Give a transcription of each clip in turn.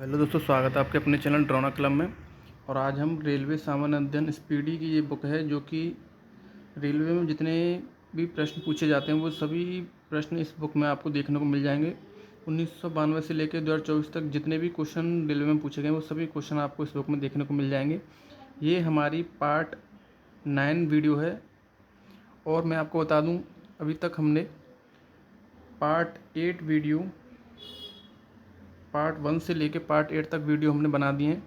Hello दोस्तों, स्वागत है आपके अपने चैनल ड्रोना क्लब में। और आज हम रेलवे सामान्य अध्ययन स्पीडी की ये बुक है, जो कि रेलवे में जितने भी प्रश्न पूछे जाते हैं वो सभी प्रश्न इस बुक में आपको देखने को मिल जाएंगे। 1992 से लेकर 2024 तक जितने भी क्वेश्चन रेलवे में पूछे गए वो सभी क्वेश्चन आपको इस बुक में देखने को मिल जाएंगे। ये हमारी पार्ट 9 वीडियो है। और मैं आपको बता दूँ, अभी तक हमने पार्ट 8 वीडियो, पार्ट 1 से लेके पार्ट 8 तक वीडियो हमने बना दिए हैं।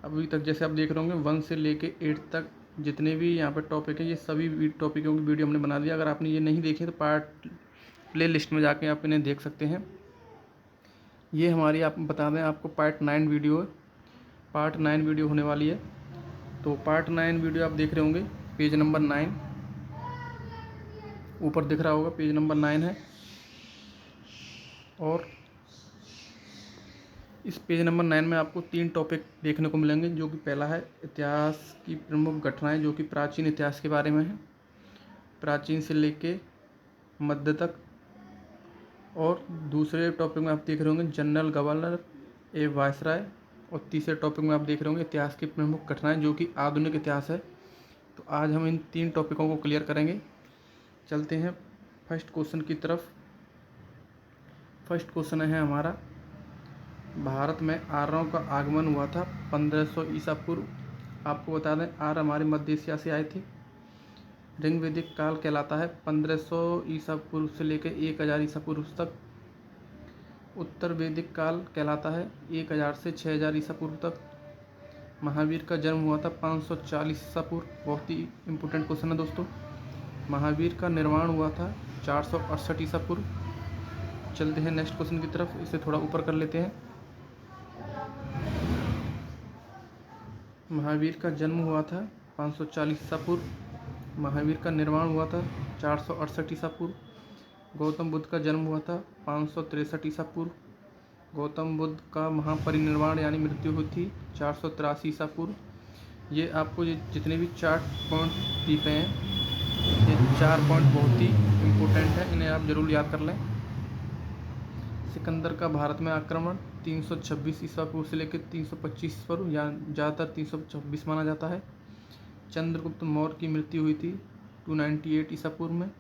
अभी तक जैसे आप देख रहे होंगे 1 से लेके 8 तक जितने भी यहाँ पर टॉपिक है, ये सभी टॉपिकों की वीडियो हमने बना दिया। अगर आपने ये नहीं देखे तो पार्ट प्ले लिस्ट में जाके आप इन्हें देख सकते हैं। ये हमारी, आप बता दें आपको, पार्ट 9 वीडियो है। पार्ट 9 वीडियो होने वाली है। तो पार्ट 9 वीडियो आप देख रहे होंगे, पेज नंबर 9 ऊपर दिख रहा होगा, पेज नंबर 9 है। और इस पेज नंबर 9 में आपको 3 टॉपिक देखने को मिलेंगे, जो कि पहला है इतिहास की प्रमुख घटनाएं, जो कि प्राचीन इतिहास के बारे में है, प्राचीन से लेके मध्य तक। और दूसरे टॉपिक में आप देख रहे होंगे जनरल गवर्नर ए वायसराय। और तीसरे टॉपिक में आप देख रहे होंगे इतिहास की प्रमुख घटनाएं, जो कि आधुनिक इतिहास है। तो आज हम इन 3 टॉपिकों को क्लियर करेंगे। चलते हैं फर्स्ट क्वेश्चन की तरफ। फर्स्ट क्वेश्चन है हमारा, भारत में आर्यों का आगमन हुआ था 1500 ईसा पूर्व। आपको बता दें आर्य हमारे मध्य एशिया से आए थे। ऋग वैदिक काल कहलाता है 1500 ईसा पूर्व से लेकर 1000 ईसा पूर्व तक। उत्तर वैदिक काल कहलाता है 1000 से 6000 ईसा पूर्व तक। महावीर का जन्म हुआ था 540 ईसा पूर्व। बहुत ही इम्पोर्टेंट क्वेश्चन है दोस्तों। महावीर का निर्माण हुआ था 468 ईसा पूर्व। चलते हैं नेक्स्ट क्वेश्चन की तरफ, इसे थोड़ा ऊपर कर लेते हैं। महावीर का जन्म हुआ था 540 ईसा पूर्व। महावीर का निर्माण हुआ था 468 ईसा पूर्व। गौतम बुद्ध का जन्म हुआ था 563 ईसा पूर्व। गौतम बुद्ध का महापरिनिर्वाण यानी मृत्यु हुई थी 483 ईसा पूर्व। ये आपको ये जितने भी 4 पॉइंट दिए गए हैं, ये 4 पॉइंट बहुत ही इम्पोर्टेंट है, इन्हें आप जरूर याद कर लें। सिकंदर का भारत में आक्रमण 326 ईसा पूर्व से लेकर 325 पूर्व, या ज़्यादातर 326 माना जाता है। चंद्रगुप्त मौर्य की मृत्यु हुई थी 298 ईसा पूर्व में।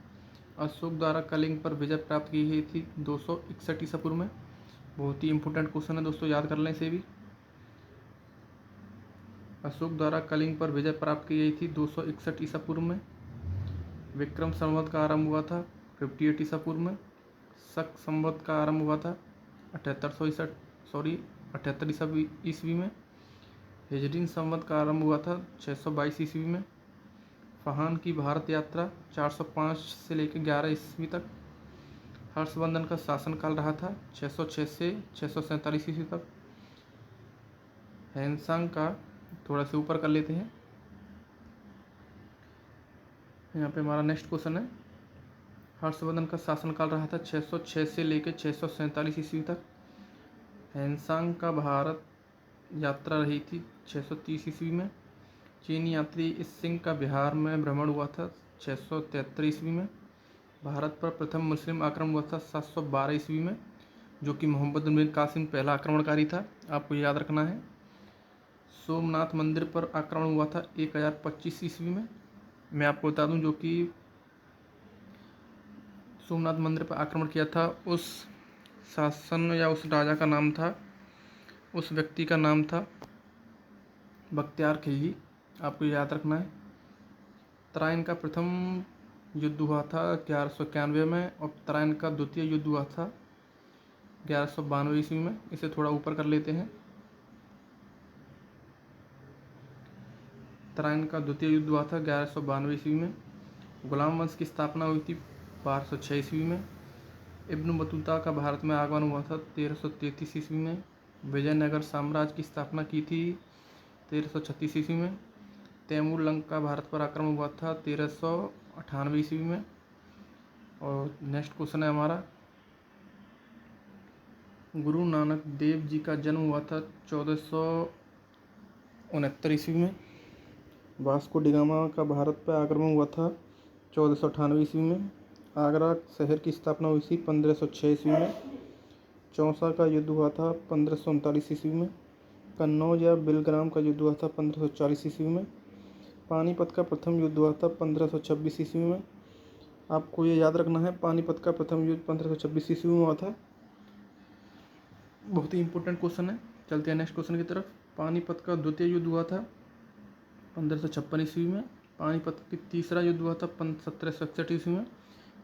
अशोक द्वारा कलिंग पर विजय प्राप्त की गई थी 261 ईसा पूर्व में। बहुत ही इंपॉर्टेंट क्वेश्चन है दोस्तों, याद कर लें इसे भी। अशोक द्वारा कलिंग पर विजय प्राप्त की गई थी 261 ईसा पूर्व में। विक्रम संवत का आरंभ हुआ था 58 ईसा पूर्व में। शक संवत का आरंभ हुआ था 78 ईस्वी में। हिजरीन संवत का आरंभ हुआ था 622 ईस्वी में। फहान की भारत यात्रा 405 से लेकर 11 ईस्वी तक। हर्षवर्धन का शासनकाल रहा था 606 से 647 ईस्वी तक। हैंसांग का थोड़ा से ऊपर कर लेते हैं। यहाँ पे हमारा नेक्स्ट क्वेश्चन है, हर्षवर्धन का शासनकाल रहा था 606 से लेकर 647 ईस्वी तक। हैंसांग का भारत यात्रा रही थी 630 ईस्वी में। चीनी यात्री इस सिंह का बिहार में भ्रमण हुआ था 673 ईस्वी में। भारत पर प्रथम मुस्लिम आक्रमण हुआ था 712 ईस्वी में, जो कि मोहम्मद बिन कासिम पहला आक्रमणकारी था, आपको याद रखना है। सोमनाथ मंदिर पर आक्रमण हुआ था 1025 ईस्वी में। मैं आपको बता दूं, जो कि सोमनाथ मंदिर पर आक्रमण किया था उस शासन या उस राजा का नाम था, उस व्यक्ति का नाम था बख्तियार खिलजी, आपको याद रखना है। तराइन का प्रथम युद्ध हुआ था 1191 में, और तराइन का द्वितीय युद्ध हुआ था 1192 ईस्वी में। इसे थोड़ा ऊपर कर लेते हैं। तराइन का द्वितीय युद्ध हुआ था 1192 ईस्वी में। गुलाम वंश की स्थापना हुई थी 1206 ईस्वी में। इब्न बतूता का भारत में आगमन हुआ था 1333 ईस्वी में। विजयनगर साम्राज्य की स्थापना की थी 1336 ईस्वी में। तैमूर लंग का भारत पर आक्रमण हुआ था 1398 ईस्वी में। और नेक्स्ट क्वेश्चन है हमारा, गुरु नानक देव जी का जन्म हुआ था 1469 ईस्वी में। वास्को डिगामा का भारत पर आक्रमण हुआ था 1498 ईस्वी में। आगरा शहर की स्थापना हुई थी 1506 ईस्वी में। चौसा का युद्ध हुआ था 1539 ईस्वी में। कन्नौज या बिलग्राम का युद्ध हुआ था 1540 ईस्वी में। पानीपत का प्रथम युद्ध हुआ था 1526 ईस्वी में। आपको ये याद रखना है, पानीपत का प्रथम युद्ध 1526 ईस्वी में हुआ था। बहुत ही इंपॉर्टेंट क्वेश्चन है। चलते हैं नेक्स्ट क्वेश्चन की तरफ। पानीपत का द्वितीय युद्ध हुआ था 1556 ईस्वी में। पानीपत की तीसरा युद्ध हुआ था 1761 ईस्वी में।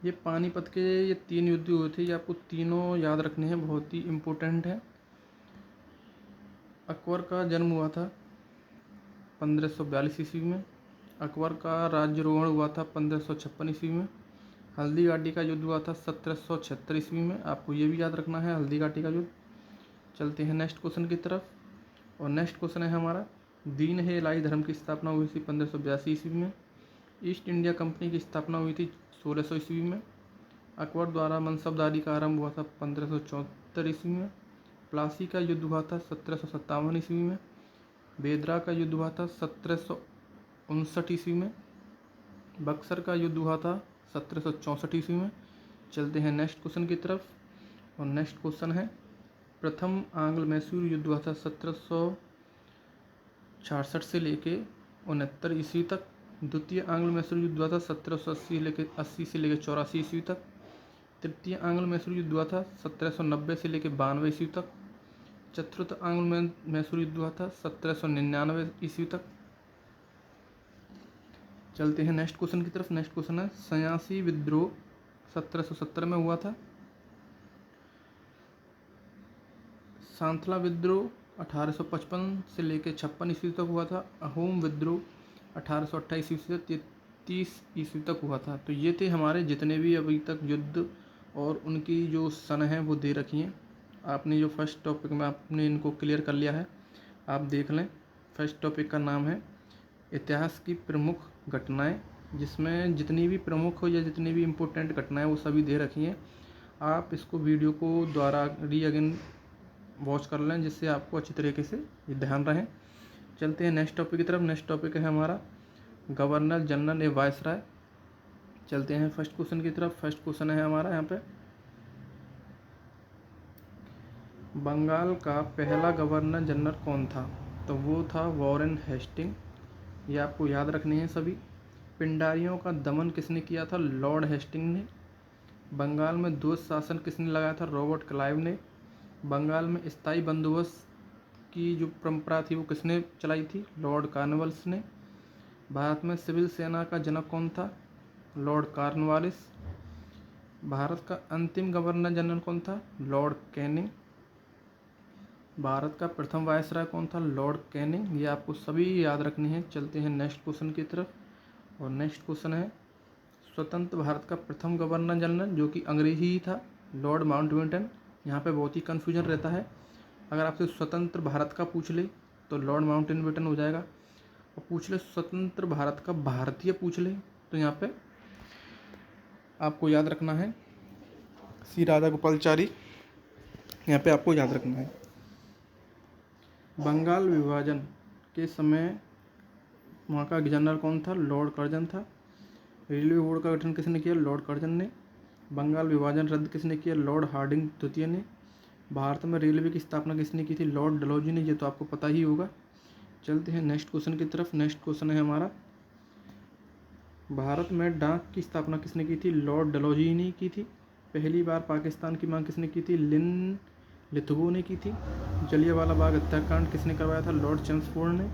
ये पानीपत के ये 3 युद्ध हुए थे, ये आपको तीनों याद रखने हैं, बहुत ही इम्पोर्टेंट है। अकबर का जन्म हुआ था 1542 ईस्वी में। अकबर का राज्यारोहण हुआ था 1556 ईस्वी में। हल्दी घाटी का युद्ध हुआ था 1776 ईस्वी में। आपको ये भी याद रखना है, हल्दी घाटी का युद्ध। चलते हैं नेक्स्ट क्वेश्चन की तरफ, और नेक्स्ट क्वेश्चन है हमारा, दीन है इलाही धर्म की स्थापना हुई थी 1582 ईस्वी में। ईस्ट इंडिया कंपनी की स्थापना हुई थी 1600 ईस्वी में। अकबर द्वारा मनसबदारी का आरंभ हुआ था 1574 ईस्वी में। प्लासी का युद्ध हुआ था 1757 ईस्वी में। बेदरा का युद्ध हुआ था 1759 ईस्वी में। बक्सर का युद्ध हुआ था 1764 ईस्वी में। चलते हैं नेक्स्ट क्वेश्चन की तरफ, और नेक्स्ट क्वेश्चन है, प्रथम आंग्ल मैसूर युद्ध हुआ था 1766 से लेके 69 ईस्वी तक। द्वितीय आंग्ल मैसूर युद्ध हुआ था 1780 से लेकर 84 ईस्वी तक। तृतीय आंग्ल मैसूर युद्ध हुआ था 1790 से लेकर 92 ईस्वी तक। चतुर्थ आंग्ल मैसूर युद्ध हुआ था 1799 ईस्वी तक। चलते हैं नेक्स्ट क्वेश्चन की तरफ। नेक्स्ट क्वेश्चन है, सयासी विद्रोह 1770 में हुआ था। सांथला विद्रोह 1855 से लेकर 56 ईस्वी तक हुआ था। अहोम विद्रोह 1828 ईस्वी से 33 ईस्वी तक हुआ था। तो ये थे हमारे जितने भी अभी तक युद्ध और उनकी जो सन है वो दे रखी हैं। आपने जो फर्स्ट टॉपिक में आपने इनको क्लियर कर लिया है, आप देख लें। फर्स्ट टॉपिक का नाम है इतिहास की प्रमुख घटनाएं, जिसमें जितनी भी प्रमुख हो या जितनी भी इम्पोर्टेंट घटनाएं वो सभी दे रखी हैं। आप इसको वीडियो को द्वारा अगेन वॉच कर लें, जिससे आपको अच्छी तरीके से ये ध्यान रहे। चलते हैं नेक्स्ट टॉपिक की तरफ। नेक्स्ट टॉपिक है हमारा गवर्नर जनरल ए वायसराय। चलते हैं फर्स्ट क्वेश्चन की तरफ। फर्स्ट क्वेश्चन है हमारा यहाँ पे, बंगाल का पहला गवर्नर जनरल कौन था? तो वो था वॉरेन हेस्टिंग। ये आपको याद रखने हैं सभी। पिंडारियों का दमन किसने किया था? लॉर्ड हेस्टिंग ने। बंगाल में द्वैत शासन किसने लगाया था? रॉबर्ट क्लाइव ने। बंगाल में स्थायी बंदोबस्त की जो परंपरा थी वो किसने चलाई थी? लॉर्ड कॉर्नवालिस ने। भारत में सिविल सेना का जनक कौन था? Lord Cornwallis. भारत का अंतिम गवर्नर जनरल कौन था? Lord Canning. भारत का प्रथम वायसराय कौन था? Lord Canning. ये आपको सभी याद रखनी है। चलते हैं नेक्स्ट क्वेश्चन की तरफ, और नेक्स्ट क्वेश्चन है, स्वतंत्र भारत का प्रथम गवर्नर जनरल जो कि अंग्रेजी ही था, लॉर्ड माउंटबेटन। यहाँ पे बहुत ही कन्फ्यूजन रहता है। अगर आपसे स्वतंत्र भारत का पूछ ले तो लॉर्ड माउंटबेटन हो जाएगा, और पूछ ले स्वतंत्र भारत का भारतीय पूछ ले तो यहाँ पे आपको याद रखना है श्री राधा गोपालचारी। यहाँ पे आपको याद रखना है। बंगाल विभाजन के समय वहाँ का जनरल कौन था? लॉर्ड कर्जन था। रेलवे बोर्ड का गठन किसने किया? लॉर्ड कर्जन ने। बंगाल विभाजन रद्द किसने किया? लॉर्ड हार्डिंग द्वितीय ने। भारत में रेलवे की स्थापना किसने की थी? लॉर्ड डलहौजी ने। ये तो आपको पता ही होगा। चलते हैं नेक्स्ट क्वेश्चन की तरफ। नेक्स्ट क्वेश्चन है हमारा, भारत में डाक की स्थापना किसने की थी? लॉर्ड डलहौजी ने की थी। पहली बार पाकिस्तान की मांग किसने की थी? लिन लिथगो ने की थी। जलियांवाला बाग हत्याकांड किसने करवाया था? लॉर्ड चेम्सफोर्ड ने।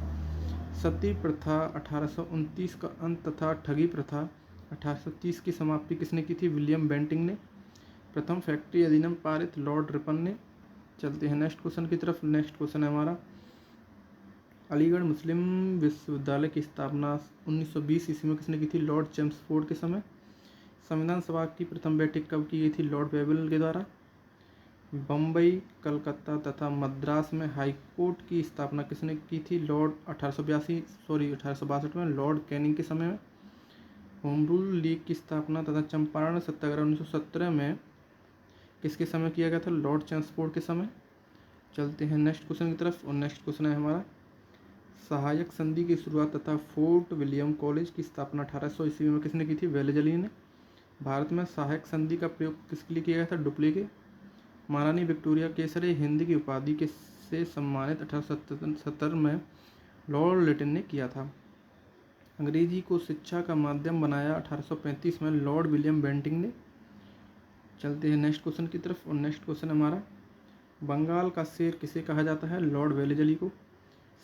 सती प्रथा 1829 का अंत तथा ठगी प्रथा 1830 की समाप्ति किसने की थी? विलियम बेंटिंग ने। प्रथम फैक्ट्री अधिनियम पारित लॉर्ड रिपन ने। चलते हैं नेक्स्ट क्वेश्चन की तरफ। नेक्स्ट क्वेश्चन है हमारा, अलीगढ़ मुस्लिम विश्वविद्यालय की स्थापना 1920 ईस्वी में किसने की थी? लॉर्ड चेम्सफोर्ड के समय। संविधान सभा की प्रथम बैठक कब की गई थी? लॉर्ड वेबल के द्वारा। बम्बई, कलकत्ता तथा मद्रास में हाई कोर्ट की स्थापना किसने की थी? लॉर्ड 1862 में लॉर्ड कैनिंग के समय में। होम रूल लीग की स्थापना तथा चंपारण सत्याग्रह 1917 में किसके समय किया गया था? लॉर्ड चेम्सफोर्ड के समय। चलते हैं नेक्स्ट क्वेश्चन की तरफ, और नेक्स्ट क्वेश्चन है हमारा, सहायक संधि की शुरुआत तथा फोर्ट विलियम कॉलेज की स्थापना 1800 ईस्वी में किसने की थी? वेलेजली ने। भारत में सहायक संधि का प्रयोग किसके लिए किया गया था? डुप्ली के। महारानी विक्टोरिया केसरी हिंद की उपाधि के से सम्मानित 1877 में लॉर्ड लिटन ने किया था। अंग्रेजी को शिक्षा का माध्यम बनाया 1835 में लॉर्ड विलियम बेंटिंग ने। चलते हैं नेक्स्ट क्वेश्चन की तरफ, और नेक्स्ट क्वेश्चन हमारा, बंगाल का शेर किसे कहा जाता है? लॉर्ड वेलेजली को।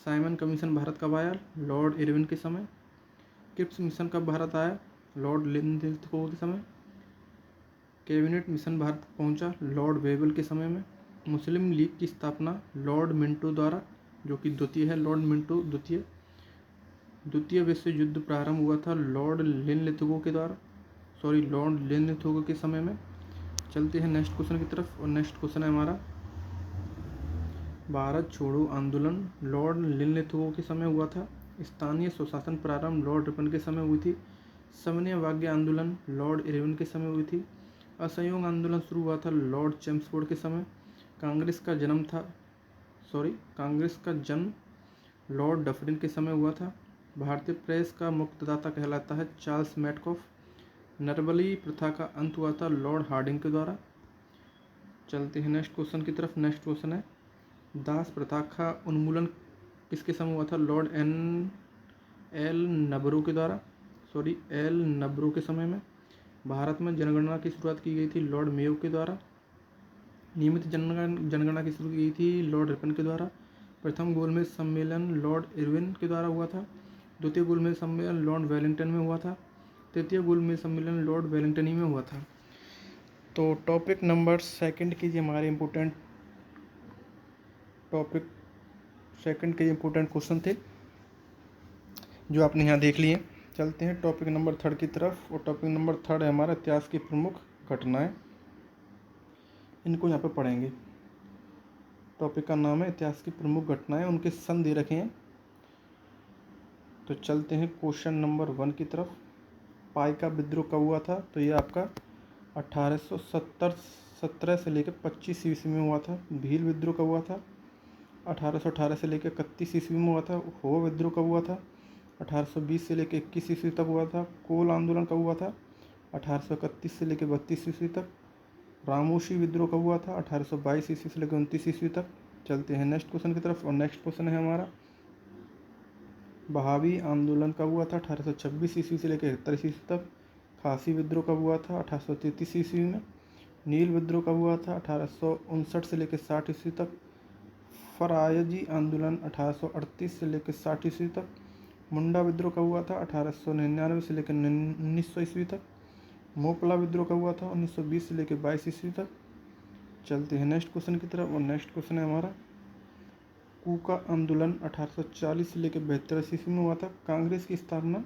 साइमन कमीशन भारत कब आया? लॉर्ड इरविन के समय। क्रिप्स मिशन कब भारत आया? लॉर्ड लिंथगो के समय। कैबिनेट मिशन भारत पहुंचा लॉर्ड वेबल के समय में। मुस्लिम लीग की स्थापना लॉर्ड मिंटो द्वारा, जो कि द्वितीय है, लॉर्ड मिंटो द्वितीय। द्वितीय विश्व युद्ध प्रारंभ हुआ था लॉर्ड लिनलिथगो के द्वारा, लॉर्ड लिनलिथगो के समय में। चलते हैं नेक्स्ट क्वेश्चन की तरफ, और नेक्स्ट क्वेश्चन है हमारा, भारत छोड़ो आंदोलन लॉर्ड लिनलिथगो के समय हुआ था। स्थानीय स्वशासन प्रारंभ लॉर्ड रिपन के समय हुई थी। समन्वय आंदोलन लॉर्ड इरविन के समय हुई थी। असहयोग आंदोलन शुरू हुआ था लॉर्ड चेम्सफोर्ड के समय। कांग्रेस का जन्म लॉर्ड डफरिन के समय हुआ था। भारतीय प्रेस का मुक्तदाता कहलाता है चार्ल्स मैटकॉफ। नरबली प्रथा का अंत हुआ था लॉर्ड हार्डिंग के द्वारा। चलते हैं नेक्स्ट क्वेश्चन की तरफ। नेक्स्ट क्वेश्चन है, दास प्रथा का उन्मूलन किसके समय हुआ था? लॉर्ड एल नबरो के द्वारा, एल नबरो के समय में। भारत में जनगणना की शुरुआत की गई थी लॉर्ड मेयो के द्वारा। नियमित जनगणना की शुरू की गई थी लॉर्ड रिपन के द्वारा। प्रथम गोलमेज सम्मेलन लॉर्ड इरविन के द्वारा हुआ था। द्वितीय गोलमेज सम्मेलन लॉर्ड वेलिंगटन में हुआ था। तृतीय गोलमेज सम्मेलन लॉर्ड वेलिंगटन ही में हुआ था। तो टॉपिक नंबर सेकंड के हमारे इम्पोर्टेंट क्वेश्चन थे जो आपने यहाँ देख लिए। चलते हैं टॉपिक नंबर थर्ड की तरफ, और टॉपिक नंबर थर्ड है हमारा इतिहास की प्रमुख घटनाएं। इनको यहाँ पे पढ़ेंगे। टॉपिक का नाम है इतिहास की प्रमुख घटनाएं, उनके सन दे रखे हैं। तो चलते हैं क्वेश्चन नंबर 1 की तरफ। पाई का विद्रोह कब हुआ था? तो ये आपका 1817 से लेकर 25 ईस्वी में हुआ था। भील विद्रोह कब हुआ था? 1818 से लेकर 31 ईस्वी में हुआ था। हो विद्रोह कब हुआ था? 1820 से लेकर 21 ईस्वी तक हुआ था। कोल आंदोलन कब हुआ था? 1831 से लेकर 32 ईस्वी तक। रामोशी विद्रोह कब हुआ था? 1822 ईस्वी से लेकर 29 ईस्वी तक। चलते हैं नेक्स्ट क्वेश्चन की तरफ, और नेक्स्ट क्वेश्चन है हमारा, बहावी आंदोलन कब हुआ था? 1826 ईस्वी से लेकर 41 ईस्वी तक। खासी विद्रोह कब हुआ था? 1833 ईस्वी में। नील विद्रोह कब हुआ था? 1859 से लेकर 60 ईस्वी तक। फरायजी आंदोलन 1838 से लेकर 60 ईस्वी तक। मुंडा विद्रोह कब हुआ था? 1899 से लेकर 1900 ईस्वी तक। मोपला विद्रोह कब हुआ था? 1920 से लेकर 22 ईस्वी तक। चलते हैं नेक्स्ट क्वेश्चन की तरफ, और नेक्स्ट क्वेश्चन है हमारा, कूका आंदोलन 1840 से लेकर 72 ईस्वी में हुआ था। कांग्रेस की स्थापना,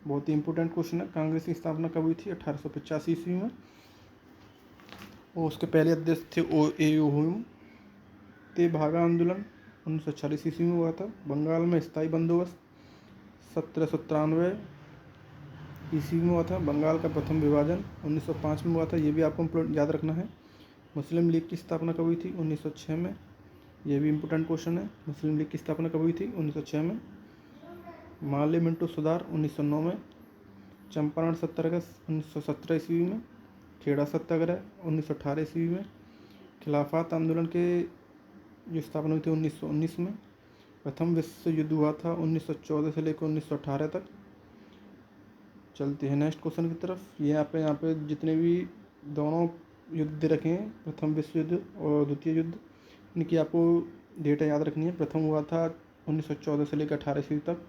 बहुत ही इंपॉर्टेंट क्वेश्चन है, कांग्रेस की स्थापना कब हुई थी? 1885 ईस्वी में। और उसके पहले अध्यक्ष थे ओ ते भागा आंदोलन 1940 ईस्वी में हुआ था। बंगाल में स्थायी बंदोबस्त 1793 ईस्वी में हुआ था। बंगाल का प्रथम विभाजन 1905 में हुआ था, ये भी आपको याद रखना है। मुस्लिम लीग की स्थापना कब हुई थी? 1906 में, ये भी इम्पोर्टेंट क्वेश्चन है। मुस्लिम लीग की स्थापना कब हुई थी? 1906 में। माले मिंटो सुधार 1909 में। चंपारण सत्याग्रह 1917 ईस्वी में। खेड़ा सत्याग्रह 1918 ईस्वी में। खिलाफत आंदोलन के जो स्थापना हुई थी 1919 में। प्रथम विश्व युद्ध हुआ था 1914 से लेकर 1918 तक। चलते हैं नेक्स्ट क्वेश्चन की तरफ। यहाँ पे जितने भी दोनों युद्ध दे रखे हैं, प्रथम विश्व युद्ध और द्वितीय युद्ध, इनकी आपको डेटा याद रखनी है। प्रथम हुआ था 1914 से लेकर 18 ईस्वी तक,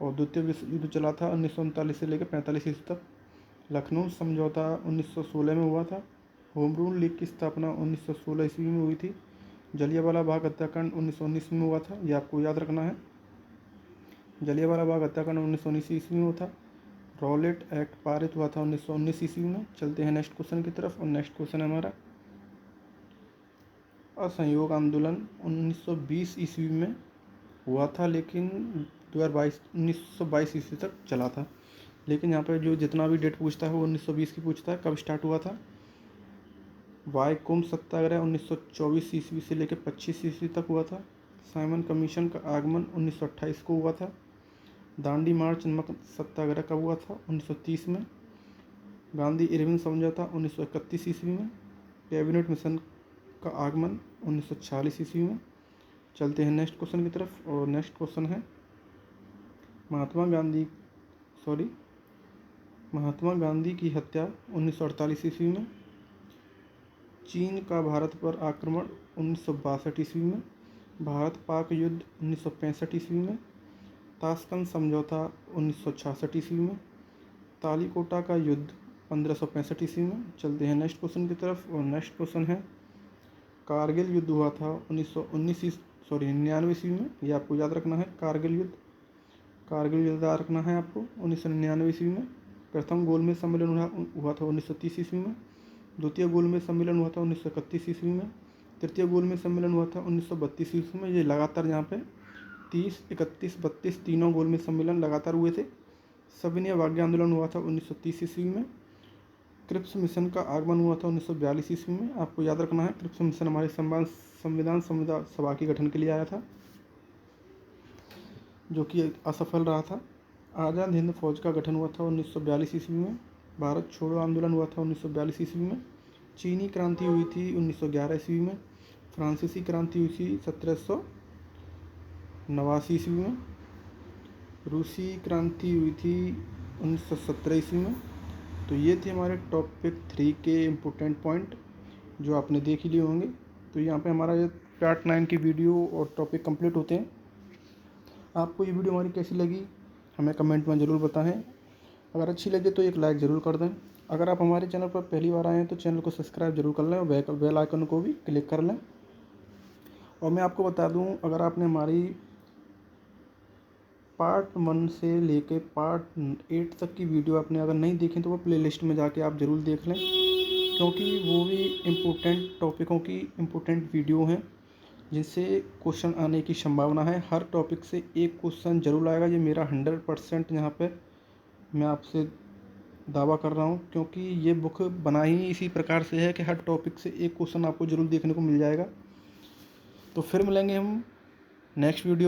और द्वितीय विश्व युद्ध चला था 1939 से लेकर 45 ईस्वी तक। लखनऊ समझौता 1916 में हुआ था। होम रूल लीग की स्थापना 1916 ईस्वी में हुई थी। जलियांवाला बाग हत्याकांड 1919 में हुआ था, ये आपको याद रखना है। जलियांवाला बाग हत्याकांड 1919 ईस्वी में हुआ था। रॉलेट एक्ट पारित हुआ था 1919 ईस्वी में। चलते हैं नेक्स्ट क्वेश्चन की तरफ, और नेक्स्ट क्वेश्चन है हमारा, असहयोग आंदोलन 1920 ईस्वी में हुआ था, लेकिन 1922 ईस्वी तक चला था। लेकिन यहाँ पे जो जितना भी डेट पूछता है वो 1920 की पूछता है, कब स्टार्ट हुआ था। वाईकोम सत्याग्रह 1924 ईस्वी से लेकर 25 ईस्वी तक हुआ था। साइमन कमीशन का आगमन 1928 को हुआ था। दांडी मार्च नमक सत्याग्रह कब हुआ था? 1930 में। गांधी इरविन समझौता 1931 ईस्वी में। कैबिनेट मिशन का आगमन 1946 ईस्वी में। चलते हैं नेक्स्ट क्वेश्चन की तरफ, और नेक्स्ट क्वेश्चन है महात्मा गांधी की हत्या 1948 ईस्वी में। चीन का भारत पर आक्रमण 1962 ईस्वी में। भारत पाक युद्ध 1965 ईस्वी में। ताशकंद समझौता 1966 ईस्वी में। तालीकोटा का युद्ध 1565 ईस्वी में। चलते हैं नेक्स्ट क्वेश्चन की तरफ, और नेक्स्ट क्वेश्चन है कारगिल युद्ध हुआ था 99 ईस्वी में। ये आपको याद रखना है, कारगिल युद्ध याद रखना है आपको 1999 ईस्वी में। प्रथम गोलमेज सम्मेलन हुआ था 1930 ईस्वी में। द्वितीय गोलमेज सम्मेलन हुआ था 1931 ईस्वी में। तृतीय गोलमेज सम्मेलन हुआ था 1932 ईस्वी में। ये लगातार यहाँ पे 30, 31, 32 तीनों गोलमेज सम्मेलन लगातार हुए थे। सविनय अवज्ञा आंदोलन हुआ था 1930 ईस्वी में। क्रिप्स मिशन का आगमन हुआ था 1942 ईस्वी में। आपको याद रखना है, क्रिप्स मिशन हमारे संविधान सभा के गठन के लिए आया था, जो कि असफल रहा था। आज़ाद हिंद फौज का गठन हुआ था 1942 ईस्वी में। भारत छोड़ो आंदोलन हुआ था 1942 ईस्वी में। चीनी क्रांति हुई थी 1911 ईस्वी में। फ्रांसीसी क्रांति हुई थी 1789 ईस्वी में। रूसी क्रांति हुई थी 1917 ईस्वी में। तो ये थे हमारे टॉपिक 3 के इम्पोर्टेंट पॉइंट जो आपने देख ही लिए होंगे। तो यहाँ पे हमारा ये पार्ट 9 की वीडियो और टॉपिक कंप्लीट होते हैं। आपको ये वीडियो हमारी कैसी लगी हमें कमेंट में ज़रूर बताएं। अगर अच्छी लगे तो एक लाइक ज़रूर कर दें। अगर आप हमारे चैनल पर पहली बार आए हैं तो चैनल को सब्सक्राइब जरूर कर लें और बेल आइकन को भी क्लिक कर लें। और मैं आपको बता दूं, अगर आपने हमारी पार्ट 1 से लेके पार्ट 8 तक की वीडियो आपने अगर नहीं देखी तो वो प्लेलिस्ट में जाके आप ज़रूर देख लें, क्योंकि वो भी इम्पोर्टेंट टॉपिकों की इम्पोर्टेंट वीडियो हैं जिनसे क्वेश्चन आने की संभावना है। हर टॉपिक से एक क्वेश्चन जरूर आएगा, ये मेरा 100% यहाँ पे मैं आपसे दावा कर रहा हूँ, क्योंकि ये बुक बना ही इसी प्रकार से है कि हर टॉपिक से एक क्वेश्चन आपको ज़रूर देखने को मिल जाएगा। तो फिर मिलेंगे हम नेक्स्ट वीडियो में।